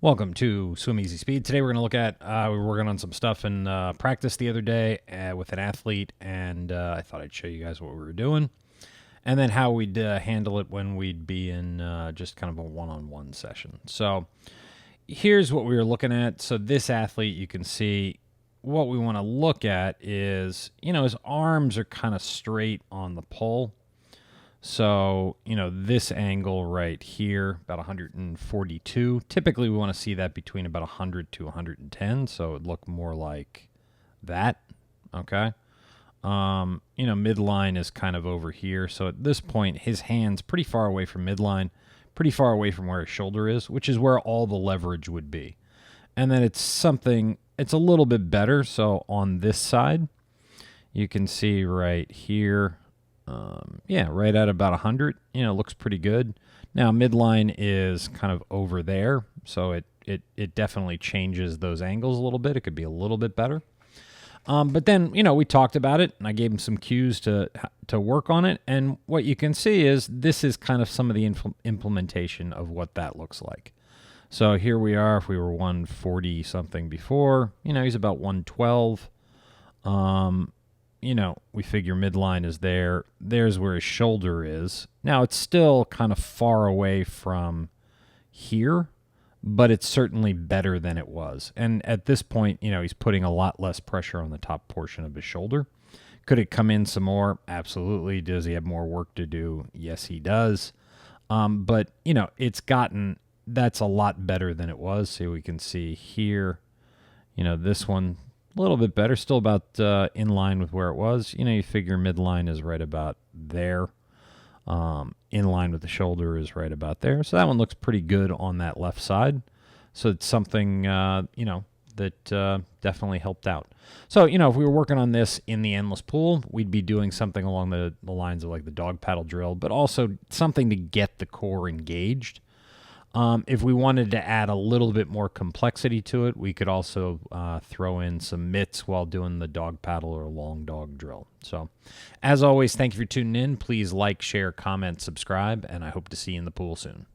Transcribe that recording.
Welcome to Swim Easy Speed. Today we're going to look at, we were working on some stuff in practice the other day with an athlete, and I thought I'd show you guys what we were doing, and then how we'd handle it when we'd be in just kind of a one-on-one session. So here's what we were looking at. So this athlete, you can see what we want to look at is, his arms are kind of straight on the pole. So, this angle right here, about 142. Typically, we want to see that between about 100 to 110. So it would look more like that. Okay. Midline is kind of over here. So at this point, his hand's pretty far away from midline, pretty far away from where his shoulder is, which is where all the leverage would be. And then it's a little bit better. So on this side, you can see right here, right at about 100, looks pretty good. Now, midline is kind of over there, so it definitely changes those angles a little bit. It could be a little bit better. But then, we talked about it, and I gave him some cues to work on it. And what you can see is this is kind of some of the implementation of what that looks like. So here we are. If we were 140 something before, he's about 112. We figure midline is there. There's where his shoulder is. Now, it's still kind of far away from here, but it's certainly better than it was. And at this point, he's putting a lot less pressure on the top portion of his shoulder. Could it come in some more? Absolutely. Does he have more work to do? Yes, he does. But, that's a lot better than it was. So we can see here, this one, a little bit better, still about in line with where it was. You figure midline is right about there. In line with the shoulder is right about there. So that one looks pretty good on that left side. So it's something, that definitely helped out. So, if we were working on this in the endless pool, we'd be doing something along the lines of like the dog paddle drill, but also something to get the core engaged. If we wanted to add a little bit more complexity to it, we could also throw in some mitts while doing the dog paddle or long dog drill. So, as always, thank you for tuning in. Please like, share, comment, subscribe, and I hope to see you in the pool soon.